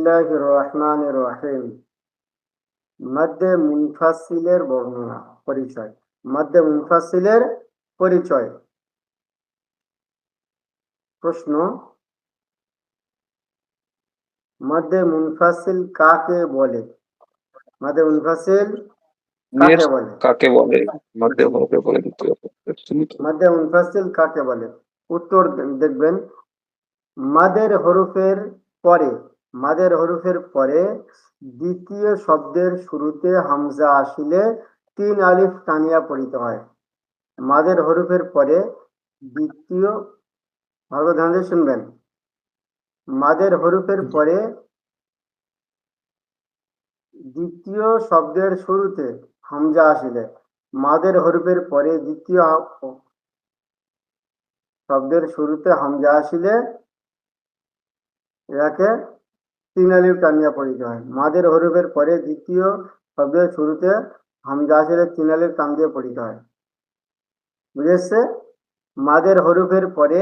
বিসমিল্লাহির রহমানির রহিম। মাদ্দে মুনফাসিলের বর্ণনা পরিচয়। মাদ্দে মুনফাসিলের পরিচয়। প্রশ্ন, মাদ্দে মুনফাসিল কাকে বলে? মাদ্দে মুনফাসিল কাকে বলে? কাকে বলে? মাদ্দে হরফে বলে দিতে হবে। মাদ্দে মুনফাসিল কাকে বলে? উত্তর দেখবেন, মাদের হরফের পরে দ্বিতীয় শব্দের শুরুতে হামজা আসিলে 3 আলিফ টানিয়া পড়িতে হয়। মাদের হরফের পরে দ্বিতীয়, ভালো ধ্যান দিয়ে শুনবেন, মাদের হরফের পরে দ্বিতীয় শব্দের শুরুতে হামজা আসিলে, মাদের হরফের পরে দ্বিতীয় শব্দের শুরুতে হামজা আসিলে এটাকে 3 আলিফ টানিয়া পড়িতে হয়। মাদের হরফের পরে দ্বিতীয় শব্দের শুরুতে হামজা আসিলে 3 আলিফ টান দিয়ে পড়িতে হয়। বুঝেছে? মাদের হরফের পরে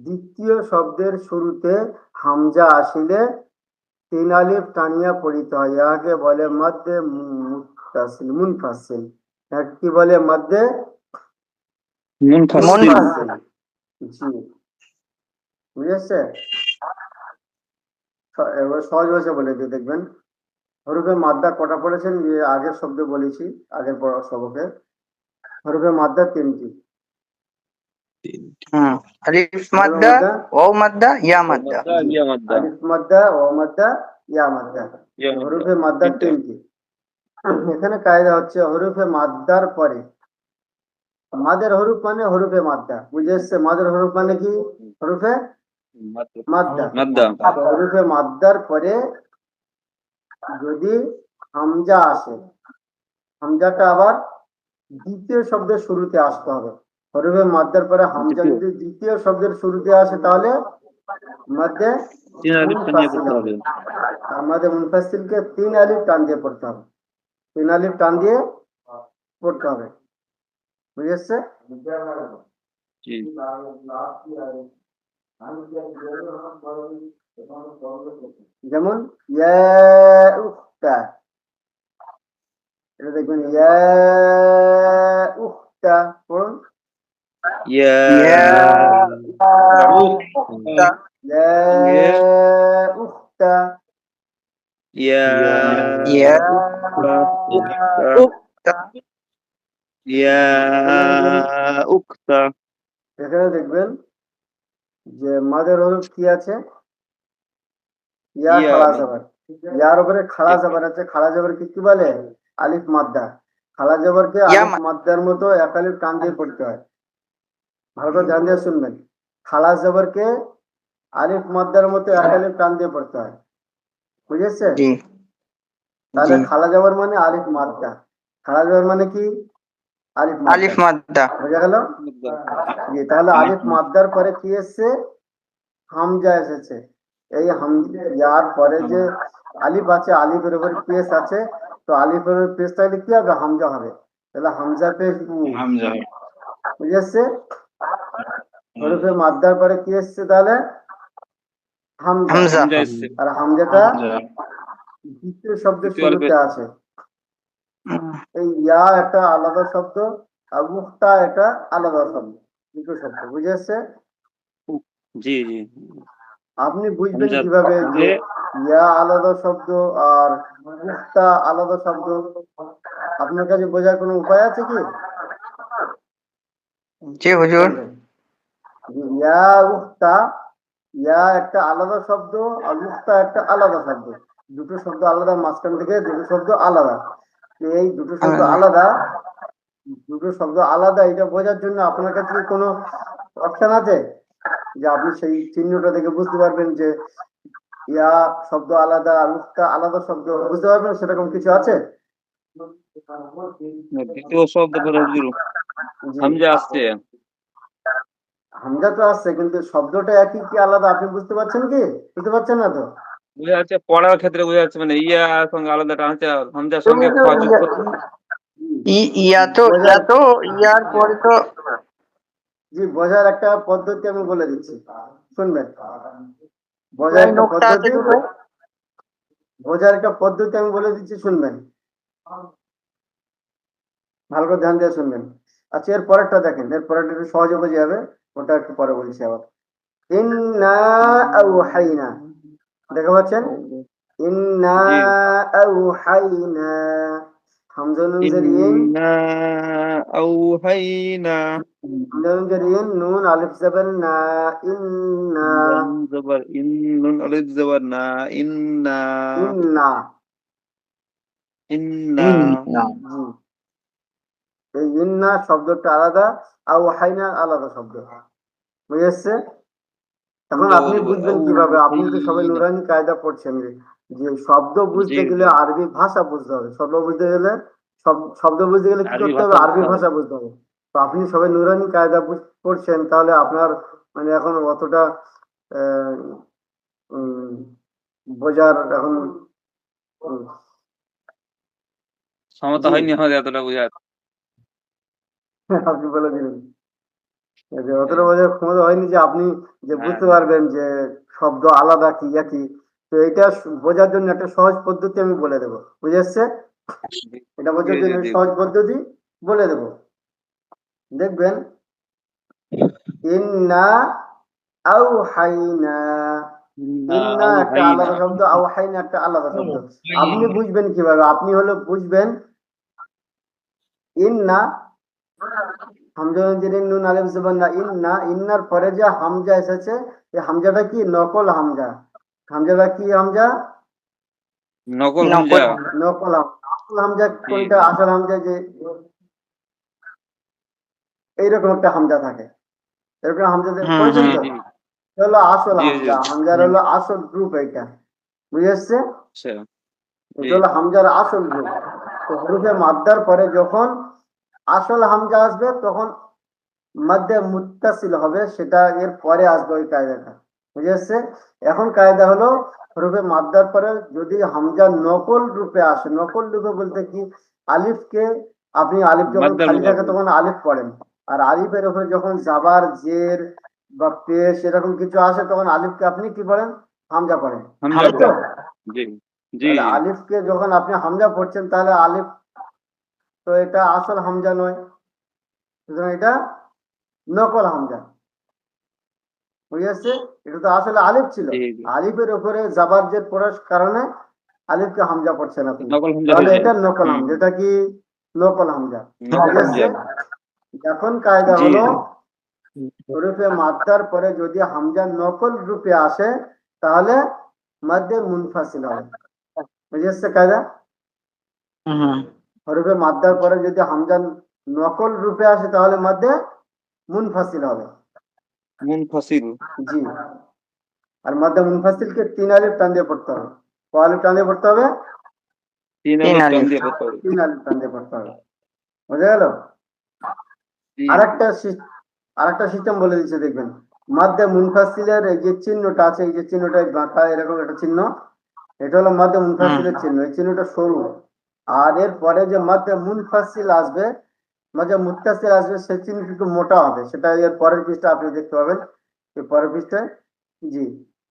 দ্বিতীয় শব্দের শুরুতে হামজা আসিলে 3 আলিফ টানিয়া পড়িতে হয়। ইহাকে বলে মাদ্দে মুনফাসিল। কি বলে? মাদ্দে মুনফাসিল। জি, বুঝেছে? এবার সহজ ভাষা বলে দিয়ে দেখবেন, হরফে মাদ্দা কটা পড়েছেন? আগের শব্দ বলেছি, আগের পড়া সবকে। হরফে মাদ্দা 3টি। আলিফ মাদ্দা, ওয়াও মাদ্দা, ইয়া মাদ্দা। আলিফ মাদ্দা, ওয়াও মাদ্দা, ইয়া মাদ্দা। হরফে মাদ্দা 3টি। এখানে কায়দা হচ্ছে, হরফে মাদ্দার পরে, মাদের হরফ মানে হরফে মাদ্দা, বুঝে এসছে? মাদের হরফ মানে কি? হরফে মাদ্দা। হরফে মাদ্দার পরে যদি হামজা আসে, হামজাটা আবার দ্বিতীয় শব্দের শুরুতে আসতে হবে। হরফে মাদ্দার পরে হামজা যদি দ্বিতীয় শব্দের শুরুতে আসে তাহলে মাদ্দে মুনফাসিল হবে। আর মাদ্দে মুনফাসিলকে 3 আলিফ টান দিয়ে পড়তে হবে। 3 আলিফ টান দিয়ে পড়তে হবে। বুঝেছে? যেমন ইয়া উখতা, এটা দেখবেন, ইয়া উখতা পড়ুন। ইয়া উখতা, ইয়া উখতা, ইয়া উখতা, ইয়া উখতা। এখানে দেখবেন যে মাদের হরফ কি আছে? ইয়া খাড়া জবর। ইয়ার উপরে খাড়া জবর আছে। খাড়া জবর কি বলে? আলিফ মাদ্দা। খাড়া জবরকে আলিফ মাদ্দার মতো 1 আলিফ টান দিয়ে পড়তে হয়। ভালো করে ধ্যান দিয়ে শুনবেন, খাড়া জবরকে আলিফ মাদ্দার মতো 1 আলিফ টান দিয়ে পড়তে হয়। বুঝেছে? তাহলে খাড়া জবর মানে আলিফ মাদ্দা। খাড়া জবর মানে কি? আলিফ মাদ্দা। বোঝা গেল? তাহলে আলিফ মাদ্দার পরে কি এসছে? হামজা এসেছে। এই ইয়ার পরে যে আলিফ আছে, আলিফের উপর পেশ আছে, তো আলিফের উপর পেশ থাকলে কি হবে? হামজা হবে। তাহলে হামজা পেশ বুঝেছে? হরফে মাদ্দার পরে কি এসছে? তাহলে হামজা। আর হামজাটা দ্বিতীয় শব্দের শুরুতে আছে। এই ইয়া একটা আলাদা শব্দ, আর মুক্তা একটা আলাদা শব্দ, দুটো শব্দ। বুঝেছে? জি। আপনি বুঝবেন কিভাবে যে ইয়া আলাদা শব্দ আর মুক্তা আলাদা শব্দ? আপনার কাছে বোঝার কোনো উপায় আছে কি? জি হুজুর। ইয়া উক্তা, ইয়া একটা আলাদা শব্দ আর মুক্তা একটা আলাদা শব্দ। দুটো শব্দ আলাদা, মাঝখান থেকে দুটো শব্দ আলাদা। এই দুটো শব্দ আলাদা, এটা বোঝার জন্য আপনার কাছে কি কোনো অপশন আছে যে আপনি সেই চিহ্নটা দেখে বুঝতে পারবেন যে ইয়া শব্দ আলাদা আর মুক্তা আলাদা শব্দ? বুঝতে পারবেন সেরকম কিছু আছে? দ্বিতীয় শব্দ হামজা আসছে। হামজা তো আসছে, কিন্তু শব্দটা একই কি আলাদা আপনি বুঝতে পারছেন কি? বুঝতে পারছেন না তো? বোঝা যাচ্ছে পড়ার ক্ষেত্রে বোঝা যাচ্ছে, মানে ইয়া সঙ্গে আলাদা টানছে, হামজার সঙ্গে ইয়া তো ইয়ার পরে তো। জি, বোঝার একটা পদ্ধতি আমি বলে দিচ্ছি, শুনবেন। বোঝার একটা পদ্ধতি, বোঝার একটা পদ্ধতি আমি বলে দিচ্ছি, শুনবেন, ভালো করে ধ্যান দিয়ে শুনবেন। আচ্ছা, এর পরেরটা দেখেন, এর পরেরটা একটু সহজে বোঝা যাবে, ওটা একটু পরে বলছি আবার। ইন্না আউহাইনা, দেখতে পাচ্ছেন? ইন্না জি। আউহাইনা, হামজা নুন জের ইন, ইন্না আওহাইনা, হামজা নুন জের ইন, নুন আলিফ জবর না, ইন্না, লাম জবর ইন, নুন আলিফ জবর না, ইন্না, ইন্না, ইন্না, ইন্না। জি। এই ইন্না শব্দটা আলাদা, আউহাইনা আলাদা শব্দ, বুঝে এসছে? এখন হামজা আপনি বলবো বুঝবেন কিভাবে? আপনি তো সবাই আওহাইনা। নুরানি কায়দা পড়ছেন, যে শব্দ জি বুঝতে গেলে জি, আরবি ভাষা বুঝতে হবে, শব্দ বুঝতে গেলে, শব্দ বুঝতে গেলে কি আরবি করতে হবে? ভাষা আরবি বুঝতে হবে। ভাষা বুঝতে হবে। তো আপনি সবাই নুরানি কায়দা পড়ছেন, তাহলে আপনার মানে এখন অতটা আহ, উম, বোঝার এখন উম, ক্ষমতা জি, হয়নি আমাদের এতটা বোঝার। আপনি বলে দিলেন যে অতটা হ্যাঁ বোঝার ক্ষমতা হয়নি, যে আপনি যে হ্যাঁ, বুঝতে পারবেন যে শব্দ আলাদা কি একই। তো এটা বোঝার জন্য একটা সহজ পদ্ধতি আমি বলে দেবো, বুঝে এসছে? এটা জি বোঝার জি জন্য জি। সহজ পদ্ধতি বলে দেব, দেখবেন। ইন্না আউহাইনা, ইন্না ইন্না একটা আওহাইনা, আলাদা শব্দ, আউহাইনা একটা আলাদা শব্দ। আপনি বুঝবেন কিভাবে? আপনি হলো বুঝবেন ইন্না, হামজা জেরিন নুন আলিফ জবর না, ইন্না, ইন্নার পরে যে হামজা এসেছে, এই হামজাটা কি নকল হামজা। হামজাটা কি হামজা? নকল হামজা। নকল। নকল হামজা। আসল হামজা জি কোনটা? জি আসল হামজা যে এইরকম একটা হামজা থাকে, এরকম হামজা হুম পড়েছেন জি হুম। তো? জি এটা হলো আসল জি জি। হামজা, হামজার হলো আসল গ্রুপ এইটা, বুঝে এসছে? আচ্ছা। জি এটা হলো হামজার আসল গ্রুপ। তো হরফে মাদ্দার পরে যখন আসল হামজা আসবে, তখন মধ্যে মুত্তাসিল হবে, সেটা এর পরে আসবে ওই কায়দাটা, বুঝে এসছে? এখন কায়দা হলো, হরফে মাদ্দার পরে যদি হামজা নকল রূপে আসে, নকল রূপে বলতে কি, আলিফকে আপনি আলিফ যখন মাদ্দার খালি থাকে মুকাবিল। তখন আলিফ পড়েন, আর আলিফের উপরে যখন জাবার জের বা পেশ এরকম কিছু আসে, তখন আলিফকে আপনি কি পড়েন? হামজা পড়েন, হামজা তাই হামজা। তো? পড়ে। জি জি তাহলে জি আলিফকে যখন আপনি হামজা পড়ছেন, তাহলে আলিফ, তো এটা আসল হামজা নয়, সুতরাং এটা নকল হামজা, বুঝে আসছে? এটা তো আসলে আলিফ ছিল, জি জি। আলিফের উপরে জাবার জের পড়ার কারণে আলিফকে হামজা পড়ছেন আপনি, নকল হামজা তাহলে হয়েছে। এটা নকল হুম হামজা। হুম। এটা কি নকল হামজা, নকল বুঝে হামজা। আসছে? এখন কায়দা জি হলো, জি হরফে মাদ্দার পরে যদি হামজা নকল রূপে আসে, তাহলে মধ্যে মুনফাসিল হবে, বুঝে আসছে কায়দা? হুম। হরফে মাদ্দার পরে যদি হামজা নকল রূপে আসে, তাহলে মধ্যে মুনফাসিল হবে, মুনফাসিল। জি। আর মধ্যে মুনফাসিলকে তিন আলিফ টান দিয়ে পড়তে হবে, ক আলিফ টান দিয়ে পড়তে হবে? তিন তিন আলিফ টান আলিফ। দিয়ে পড়তে হবে। তিন আলিফ টান দিয়ে পড়তে হবে, বুঝা গেল? জি জি আরেকটা আরেকটা সিস্টেম বলে দিচ্ছে, দেখবেন। মধ্যে মুনফাসিলের এই যে চিহ্নটা আছে, এই যে চিহ্নটা বাঁকা এরকম একটা চিহ্ন, এটা হলো মধ্যে হুম মুনফাসিলের চিহ্ন, এই চিহ্নটা সরু। আর এর পরে যে মধ্যে মুনফাসিল আসবে, মধ্যে মুত্তাসিল আসবে, সেই চিহ্নটা একটু মোটা হবে, সেটা এর পরের পৃষ্ঠা আপনি দেখতে পাবেন, এই পরের পৃষ্ঠায়, জি।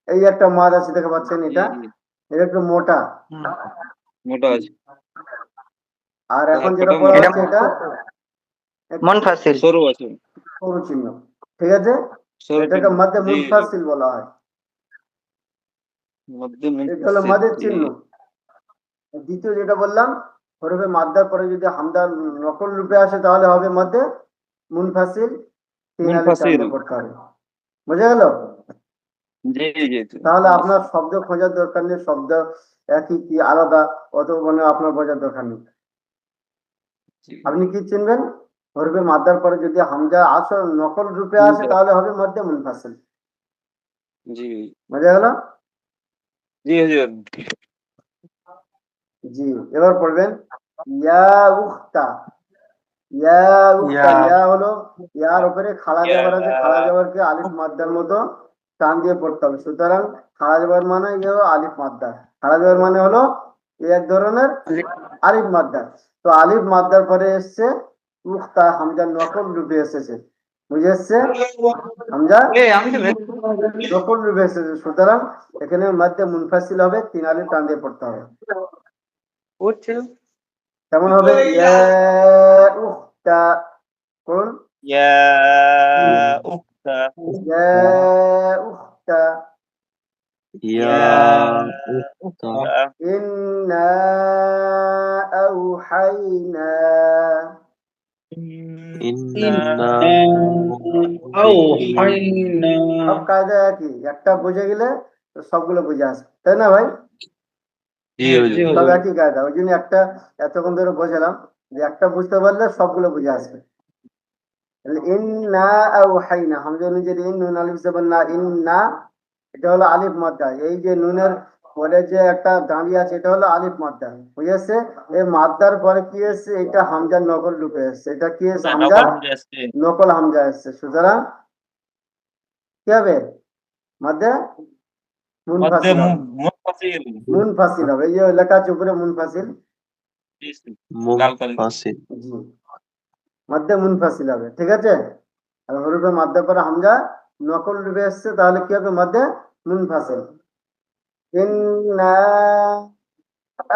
এই একটা মাদ আছে, দেখতে পাচ্ছেন? জি এটা, জি। এটা একটু মোটা। হুম। মোটা আছে। আর এখন যেটা তারপরে পড়া এটা হচ্ছে, এটা একটু মুনফাসিল। সরু আছে। সরু চিহ্ন, ঠিক আছে? সরু এটাকে চিহ্ন। মধ্যে জি জি। মুনফাসিল বলা হয়, মধ্যে এটা হলো মুনফাসিল। মাদের জি চিহ্ন। দ্বিতীয় যেটা বললাম, হরফে মাদ্দার পরে যদি হামদা নকল রূপে আসে, তাহলে হবে মধ্যে মুনফাসিল, তিন আলিফ টান মুনফাসিল। দিয়ে পড়তে হবে, বুঝা গেল? জি জি জি। তাহলে আপনার শব্দ খোঁজার দরকার নেই, শব্দ একই কি আলাদা অত মানে আপনার বোঝার দরকার নেই। জি। আপনি কি চিনবেন? হরফে মাদ্দার পরে যদি হামজা আসল নকল রূপে আসে, হামজা। তাহলে হবে মধ্যে মুনফাসিল, জি বোঝা গেল? জি হুজুর। জি। এবার পড়বেন ইয়া উখতা, ইয়া উখতা, ইয়া। ইয়া হলো, ইয়ার উপরে খাড়া ইয়া জবর আছে, খাড়া জবরকে আলিফ মাদ্দার মতো টান দিয়ে পড়তে হবে, সুতরাং খাড়া জবর মানে ইয়ে হলো আলিফ মাদ্দা, খাড়া জবর মানে হলো এই এক ধরনের আলিফ মাদ্দা। তো আলিফ মাদ্দার পরে এসছে উখতা, হামজার নকল রূপে এসেছে, বুঝে এসছে হামজা আমি তো নকল রূপে এসেছে, সুতরাং এখানে মধ্যে মুনফাসিল হবে, 3 আলিফ টান দিয়ে পড়তে হবে। করছে কেমন হবে? ইয়া উখতা, কোন ইয়া উখতা ইয়া উখতা ইয়া উখতা ইন্না আওহাইনা ইন্না সব কায়দা একই, একটা বুঝে গেলে তো সবগুলো বুঝে আসবে, তাই না ভাই? জি হুজুর। সব একই কায়দা, ওই জন্য একটা এতক্ষণ ধরে বোঝালাম যে একটা বুঝতে পারলে সবগুলো বুঝে আসবে। ইন্না আওহাইনা, হামজা অনুযায়ী ইন, নুন আলিফ জবর না, ইন্না, এটা হলো আলিফ মাদ্দা। এই যে নুনের পরে যে একটা দাঁড়িয়ে আছে এটা হলো আলিফ মাদ্দা, বুঝেছে? এই মাদ্দার পরে কি এসছে? এটা হামজার নকল রূপে এসছে। এটা কি এসছে? হামজা নকল হামজা আসছে। নকল হামজা এসছে, সুতরাং কি হবে? মধ্যে মধ্যে মুনফাসিল হবে, মুনফাসিল মুনফাসিল হবে। এই যে লেখা আছে উপরে মুনফাসিল, লাল কালি জি, মধ্যে মুনফাসিল হবে, ঠিক আছে? আর হরফে মাদ্দা পরে হামজা নকল রূপে এসছে, তাহলে কি হবে? মধ্যে মুনফাসিল। ইন্না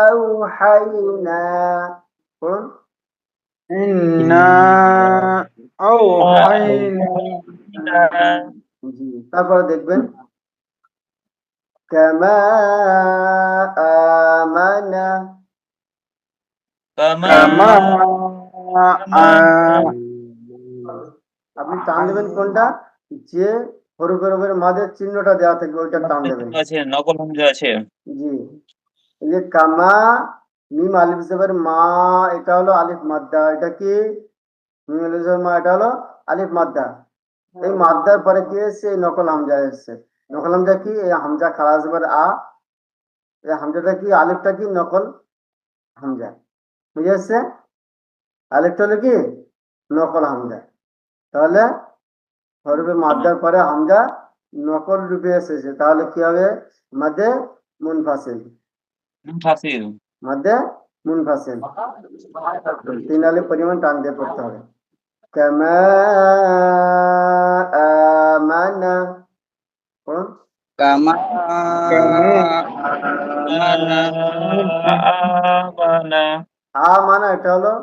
আওহাইনা, পড়ুন। ইন্না আওহাইনা জি, তারপরে দেখবেন কামা আমানা, কামা আপনি টান দেবেন কোনটা? যে হরফের উপরে মাদের চিহ্নটা দেওয়া থাকবে ওইটা টান দেবেন। আছে, নকল হামজা আছে। জি, এই যে কামা, মিম আলিফ জবর মা, এটা হলো আলিফ মাদ্দা। এটা কি? মিম আলিফ জবর মা, এটা হলো আলিফ মাদ্দা। এই মাদ্দার পরে কি এসছে? এই নকল হামজা এসছে। নকল হামজা কি? এই হামজা খাড়া জবর আ, এই হামজাটা কি? আলিফটা কি? নকল হামজা, বুঝে এসছে? আলিফটা হলো কি? নকল হামজা। তাহলে হরফে মাদ্দার পরে হামজা নকল রূপে এসেছে, তাহলে কি হবে? মধ্যে মুনফাসিল, মুনফাসিল মধ্যে মুনফাসিল। 3 আলিফ পরিমাণ টান দিয়ে পড়তে হবে। কামা আমানা, পড়ুন। কামা আমানা আমানা, এটা হলো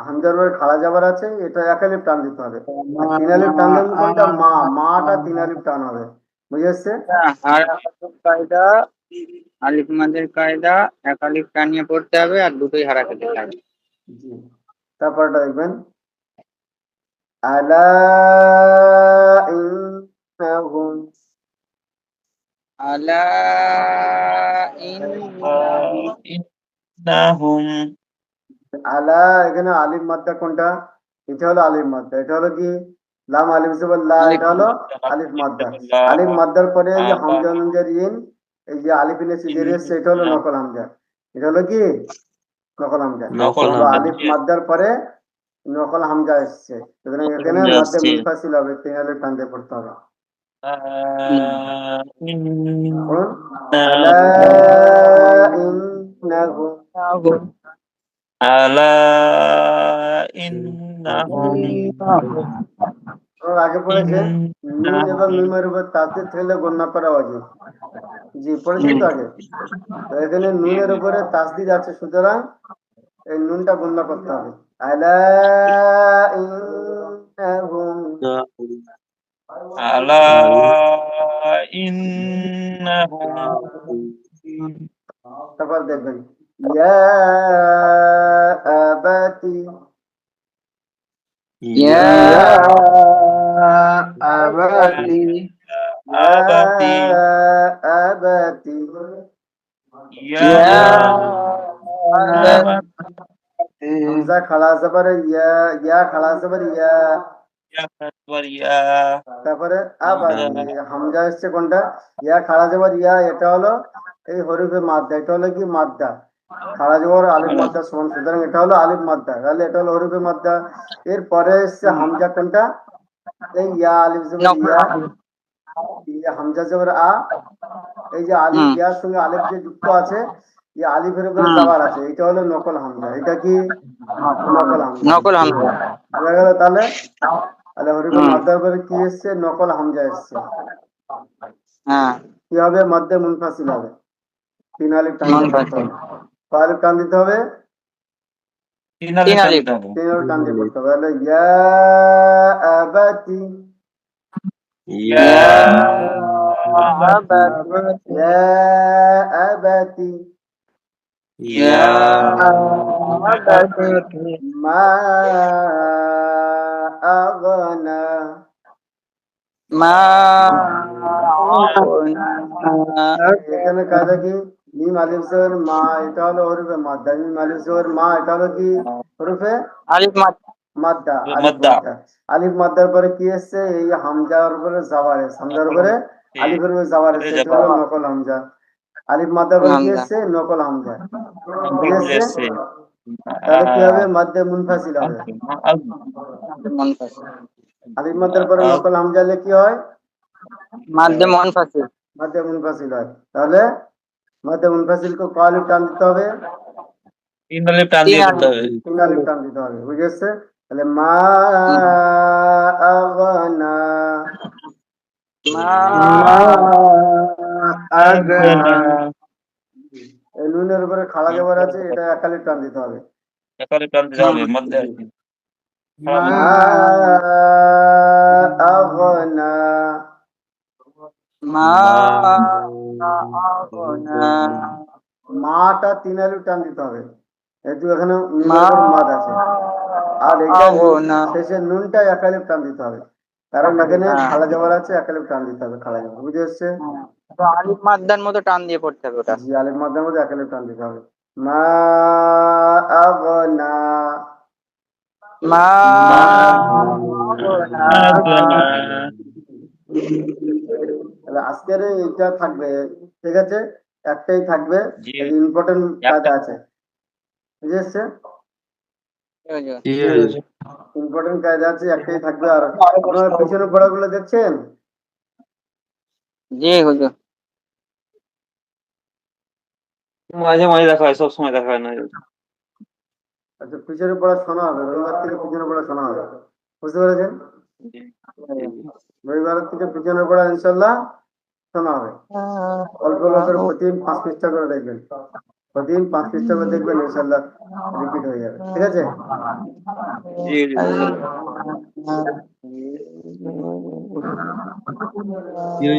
হামজার উপরে খাড়া যাবার আছে, এটা 1 আলিফ টান দিতে হবে। আর 3 আলিফ টান দেবেন কোনটা? মা, মাটা 3 আলিফ টান হবে, বুঝে এসছে? কায়দা, আলিফ মাদের কায়দা, এক আলিফ টানিয়ে পড়তে হবে আর দুটোই হারাকাতে হবে। জি, তারপরটা দেখবেন আলা ইন্নাহুম, আলা ইন্নাহুম আলা, এখানে আলিফ মাদ্দা কোনটা? এটা হলো আলিফ মাদ্দা। এটা হলো কি? লাম আলিফ জবর লা, এটা হলো আলিফ মাদ্দা। আলিফ মাদ্দার পরে এই যে হামজা নুনজের ইন, এই যে আলিফ ইনেছে জের এসছে, এটা হলো নকল হামজা। এটা হলো কি? নকল হামজা। নকল তো হামজা। আলিফ মাদ্দার পরে নকল হামজা এসছে, সুতরাং নকল এখানে হামজা মধ্যে আসছে। মুনফাসিল হবে, 3 আলিফ টান দিয়ে পড়তে হবে। পড়ুন। আলা ইন্নাহুম, আলা ইন্নাহুম আগে পড়েছে নুন এবং মিমের উপর তাসদিদ থাকলে গণনা করা উচিত। জি, পড়েছেন তো আগে? তো এখানে নুনের উপরে তাসদিদ আছে, সুতরাং এই নুনটা গণনা করতে হবে। আলা ইন্নাহুম, আলা ইন্নাহুম তারপর দেখবেন ইয়া আবাতি, ইয়া আবাতি আবাতি আবাতি, ইয়া ইয়া আবাতি হামজা খাড়া জবর ইয়া, ইয়া খাড়া জবর ইয়া, ইয়া তারপরে আবাতি, হামজা এসছে কোনটা? ইয়া খাড়া জবর ইয়া, এটা হলো এই হরফে মাদ্দা। এটা হলো কি? মাদ্দা। খাড়া জবর আলিফ মাদ্দা সমান, সুতরাং এটা হলো আলিফ মাদ্দা, তাহলে এটা হলো হরফে মাদ্দা। এরপরে এসছে হামজা কোনটা? এই ইয়া আলিফ জবর ইয়া, ইয়া হামজা জবর আ, এই যে আলিফ, ইয়ার সঙ্গে আলিফ যে যুক্ত আছে, এই আলিফের উপরে যাবার আছে, এটা হলো নকল হামজা। এটা কি? নকল হামজা। নকল হামজা। বোঝা গেল তাহলে? তাহলে হরিফে মাদ্দার পরে কি এসছে? নকল হামজা এসছে। হ্যাঁ কি হবে? মধ্যে মুনফাসিল হবে, 3 আলিফ টান দিতে মুনফাসিল। হবে। কয় আলিফ টান দিতে হবে? 3 আলিফ টান দিতে হবে। 3 আলিফ টান দিয়ে পড়তে হবে। তাহলে ইয়া আবাতি, ইয়া ইয়া আবাতি ইয়া মা আগনা। মা এখানে কায়দা কি? মিম আলিফ জবর মা, এটা হলো হরফে মাদ্দা। মিম আলিফ জবর মা, এটা হলো কি? হরফে আলিফ মাদ মাদ্দা, আলিফ মাদ্দা। মাদ্দা। আলিফ মাদ্দার পরে কি এসছে? এই হামজার উপরে জাবার এসছে, হামজার উপরে আলিফের উপরে জাবার এসছে, এটা হলো নকল হামজা। আলিফ মাদ্দার পরে কি এসছে? নকল হামজা। কি এসছে? তাহলে কি হবে? মধ্যে মুনফাসিল হবে। মুনফাসিল। আলিফ মাদ্দার পরে নকল হামজা হলে কি হয়? মাদ্দে মুনফাসিল। মধ্যে মুনফাসিল হয়। তাহলে মধ্যে মুনফাসিল কো কয় আলিফ টান দিতে হবে? 3 আলিফ টান দিয়ে পড়তে হবে। 3 আলিফ টান দিতে হবে। বুঝে এসছে? তাহলে মা আগনা, মা এই নুনের উপরে খাড়া জবর আছে, এটা 1 আলিফ টান দিতে হবে। 1 আলিফ টান দিতে হবে মধ্যে আর কি। মা আগনা, মা আগনা। মাটা 3 আলিফ টান দিতে হবে। যেহেতু এখানে মা নুনের উপর মাদ আছে, আর এটা আগনা। শেষে নুনটা 1 আলিফ টান দিতে হবে, কারণ এখানে খাড়া জবর আছে, 1 আলিফ টান দিতে হবে, খাড়া জবর। বুঝে এসছে? তো আলিফ মাদ্দার মতো টান দিয়ে পড়তে হবে ওটা। জি, আলিফ মাদ্দার মধ্যে 1 আলিফ টান দিতে হবে। মা আগনা, মা তাহলে আজকের এইটা থাকবে, ঠিক আছে? একটাই থাকবে, জি। ইম্পর্টেন্ট কায়দা আছে। বুঝে এসছে? ইম্পর্টেন্ট কায়দা আছে, একটাই থাকবে। আর আপনারা পিছনে পড়াগুলো দেখছেন? জি হুজুর। মাঝে মাঝে দেখা হয়, সব সময় দেখা হয় না। আচ্ছা, পিছনে পড়া শোনা হবে, রবিবার থেকে পিছনে পড়া শোনা হবে। বুঝতে পেরেছেন? রবিবার থেকে পিছনে পড়া ইনশাল্লাহ শোনা হবে। অল্প অল্প করে প্রতিদিন 5 পৃষ্ঠা করে দেখবেন, প্রতিদিন 5 পৃষ্ঠা করে দেখবেন, ইনশাল্লাহ রিপিট হয়ে যাবে। ঠিক আছে? জি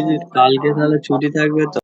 জি। কালকে তাহলে ছুটি থাকবে তো?